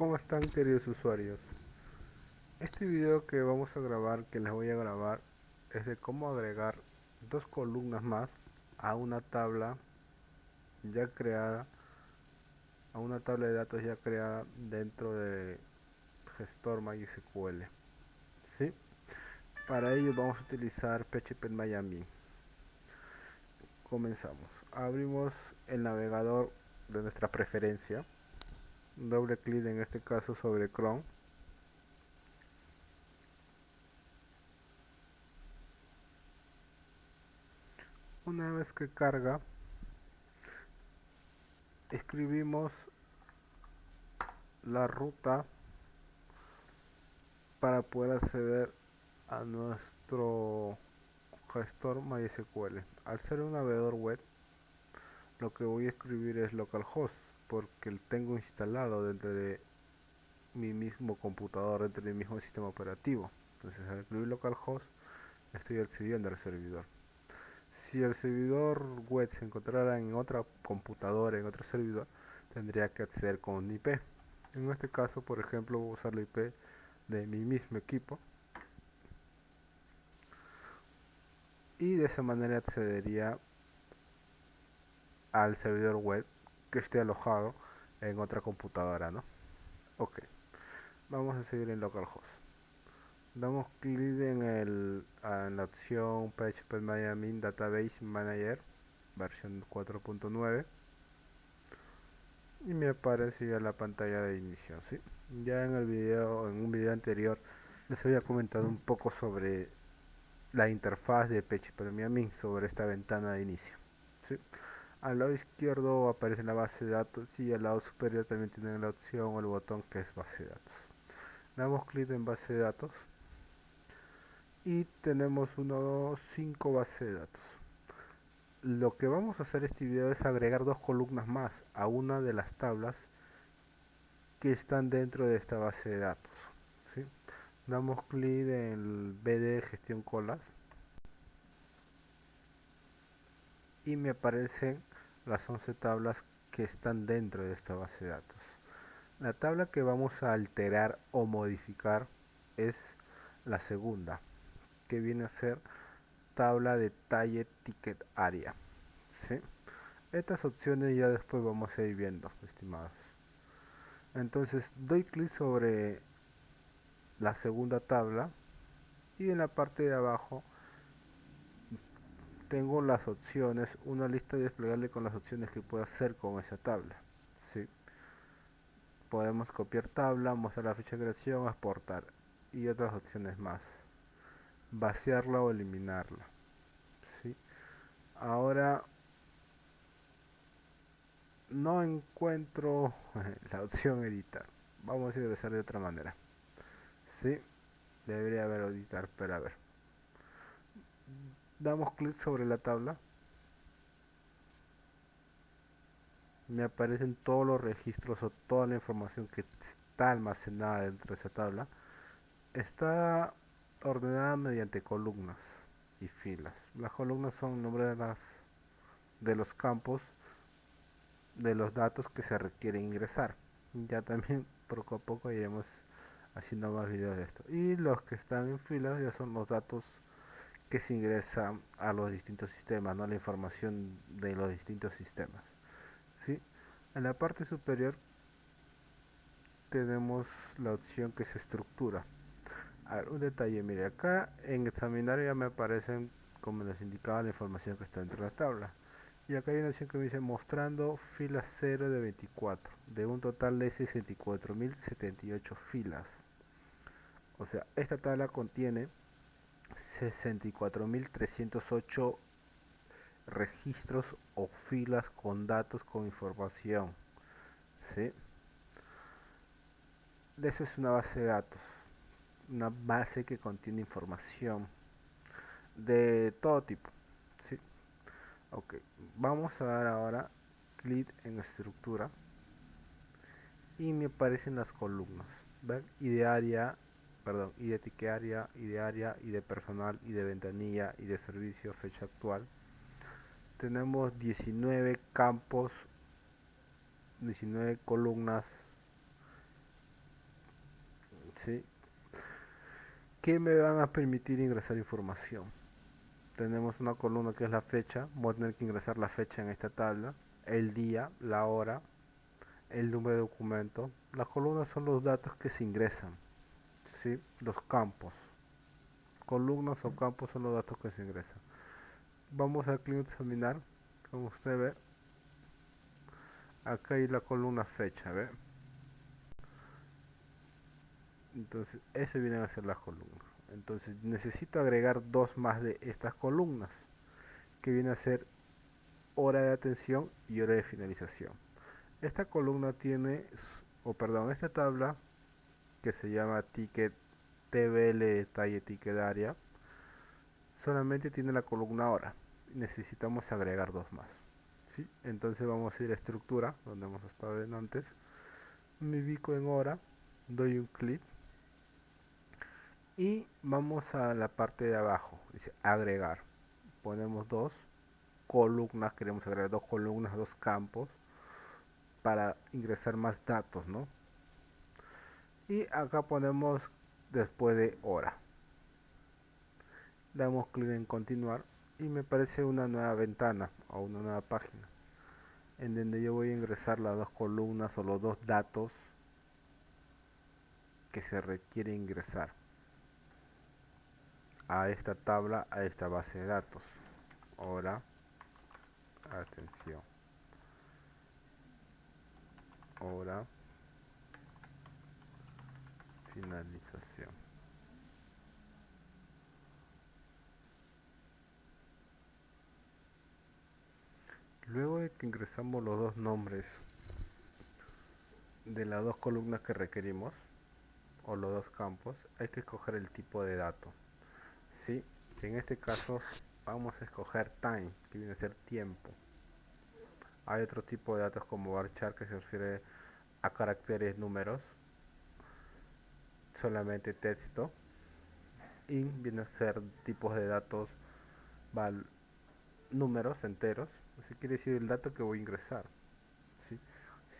¿Cómo están, queridos usuarios? Este video que vamos a grabar, que les voy a grabar, es de cómo agregar dos columnas más a una tabla ya creada, a una tabla de datos ya creada dentro de gestor MySQL. ¿Sí? Para ello vamos a utilizar PHP Comenzamos. Abrimos el navegador de nuestra preferencia. Doble clic en este caso sobre Chrome. Una vez que carga, escribimos la ruta para poder acceder a nuestro gestor MySQL. Al ser un navegador web, lo que voy a escribir es localhost, porque lo tengo instalado dentro de mi mismo computador, dentro de mi mismo sistema operativo. Entonces, al escribir localhost, estoy accediendo al servidor. Si el servidor web se encontrara en otra computadora, en otro servidor, tendría que acceder con un IP. En este caso, por ejemplo, voy a usar la IP de mi mismo equipo y de esa manera accedería al servidor web que esté alojado en otra computadora, ¿no? Ok, vamos a seguir en localhost. Damos clic en la opción PHP Database Manager versión 4.9 y me aparece ya la pantalla de inicio, ¿sí? Ya en un video anterior les había comentado un poco sobre la interfaz de PHP sobre esta ventana de inicio, ¿sí? Al lado izquierdo aparece la base de datos y al lado superior también tienen la opción o el botón que es base de datos. Damos clic en base de datos y tenemos unos 5 bases de datos. Lo que vamos a hacer en este video es agregar dos columnas más a una de las tablas que están dentro de esta base de datos, ¿sí? Damos clic en el BD gestión colas y me aparecen las 11 tablas que están dentro de esta base de datos. La tabla que vamos a alterar o modificar es la segunda, que viene a ser tabla detalle ticket área, ¿sí? Estas opciones ya después vamos a ir viendo, estimados. Entonces doy clic sobre la segunda tabla y en la parte de abajo tengo las opciones, una lista desplegable con las opciones que puedo hacer con esa tabla, ¿sí? Podemos copiar tabla, mostrar la fecha de creación, exportar y otras opciones más, vaciarla o eliminarla, ¿sí? Ahora no encuentro la opción editar, vamos a ingresar de otra manera, ¿sí? Debería haber editar, pero a ver, damos clic sobre la tabla, me aparecen todos los registros o toda la información que está almacenada dentro de esa tabla. Está ordenada mediante columnas y filas. Las columnas son nombre de los campos de los datos que se requieren ingresar. Ya también poco a poco iremos haciendo más videos de esto. Y los que están en filas ya son los datos que se ingresan a los distintos sistemas, ¿no? La información de los distintos sistemas, ¿sí? En la parte superior tenemos la opción que se estructura. A ver, un detalle, mire, acá en examinar ya me aparecen, como les indicaba, la información que está dentro de la tabla. Y acá hay una opción que me dice mostrando filas 0 de 24, de un total de 64.078 filas. O sea, esta tabla contiene 64.308 registros o filas con datos con información, ¿sí? Eso es una base de datos, una base que contiene información de todo tipo, ¿sí? Ok, vamos a dar ahora clic en estructura y me aparecen las columnas, ¿ven? Idearia, perdón, y de etiquetaria, idearia, y de personal, y de ventanilla, y de servicio, fecha actual. Tenemos 19 campos, 19 columnas ¿sí? Que me van a permitir ingresar información. Tenemos una columna que es la fecha, voy a tener que ingresar la fecha en esta tabla, el día, la hora, el número de documento. Las columnas son los datos que se ingresan, ¿sí? Los campos. Columnas o campos son los datos que se ingresan. Vamos al clic examinar, como usted ve, acá hay la columna fecha, ¿ve? Entonces, ese vienen a ser las columnas. Entonces, necesito agregar dos más de estas columnas, que viene a ser hora de atención y hora de finalización. Esta columna tiene, o perdón, esta tabla que se llama ticket TBL detalle ticket área, solamente tiene la columna hora. Necesitamos agregar dos más. ¿Sí? Entonces vamos a ir a estructura, donde hemos estado en antes. Me ubico en hora, doy un clic y vamos a la parte de abajo. Dice agregar. Ponemos dos columnas, queremos agregar dos columnas, dos campos para ingresar más datos, ¿no? Y acá ponemos después de hora. Damos clic en continuar y me aparece una nueva ventana o una nueva página en donde yo voy a ingresar las dos columnas o los dos datos que se requiere ingresar a esta tabla, a esta base de datos. Hora, atención, hora, finalización. Luego de que ingresamos los dos nombres de las dos columnas que requerimos, o los dos campos, hay que escoger el tipo de dato. ¿Sí? En este caso vamos a escoger time, que viene a ser tiempo. Hay otro tipo de datos como varchar, que se refiere a caracteres, números, solamente texto. Int viene a ser tipos de datos, números enteros, así quiere decir el dato que voy a ingresar. ¿Sí?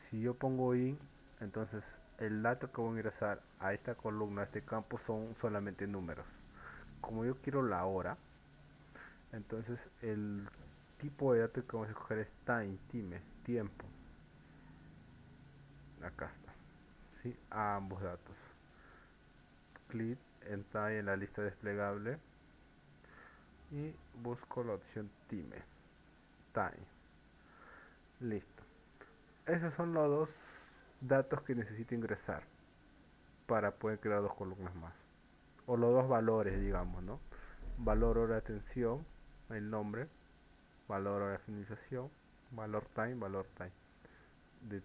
Si yo pongo int, entonces el dato que voy a ingresar a esta columna, a este campo, son solamente números. Como yo quiero la hora, entonces el tipo de dato que vamos a escoger es time, tiempo. Acá está, ¿sí? A ambos datos. Clic en time en la lista desplegable y busco la opción time. Listo. Esos son los dos datos que necesito ingresar para poder crear dos columnas más. O los dos valores, digamos, ¿no? Valor hora de atención, el nombre, valor hora de finalización, valor time, de,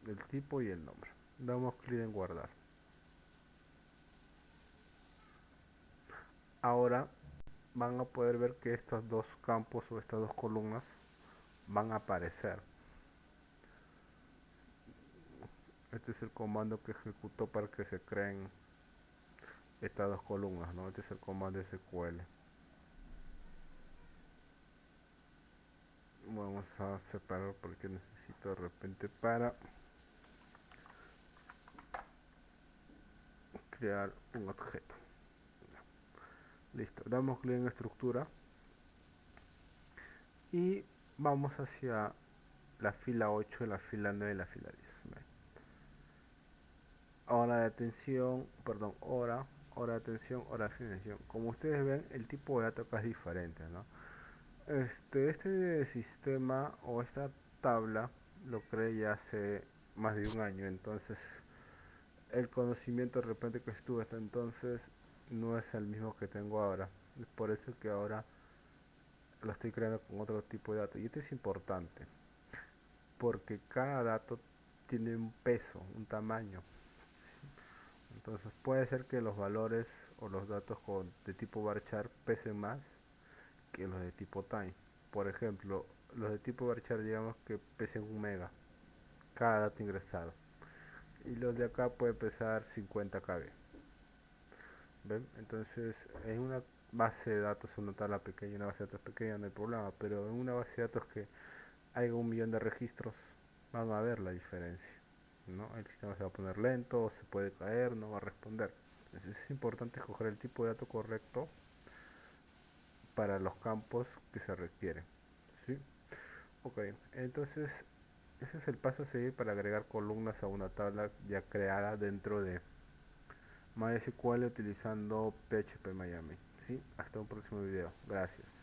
del tipo y el nombre. Damos clic en guardar. Ahora van a poder ver que estos dos campos o estas dos columnas van a aparecer. Este es el comando que ejecutó para que se creen estas dos columnas, ¿no? Este es el comando SQL. Vamos a separar porque necesito de repente para crear un objeto. Listo, damos clic en estructura y vamos hacia la fila 8, la fila 9 y la fila 10. Hora de atención, perdón, hora de atención, hora de finalización. Como ustedes ven, el tipo de datos acá es diferente, ¿no? Este sistema o esta tabla lo creé ya hace más de un año, entonces el conocimiento de repente que estuve hasta entonces no es el mismo que tengo ahora. Es por eso que ahora lo estoy creando con otro tipo de datos. Y esto es importante, porque cada dato tiene un peso, un tamaño. Entonces puede ser que los valores o los datos de tipo varchar pesen más que los de tipo time. Por ejemplo, los de tipo varchar digamos que pesen 1 mega cada dato ingresado. Y los de acá pueden pesar 50 KB. ¿Ven? Entonces en una base de datos, una tabla pequeña, una base de datos pequeña no hay problema, pero en una base de datos que haya 1 millón de registros, van a ver la diferencia. ¿no? El sistema se va a poner lento, o se puede caer, no va a responder. Entonces es importante escoger el tipo de dato correcto para los campos que se requieren, ¿sí? Ok, entonces ese es el paso a seguir para agregar columnas a una tabla ya creada dentro de MySQL utilizando PHP Miami. ¿Sí? Hasta un próximo video. Gracias.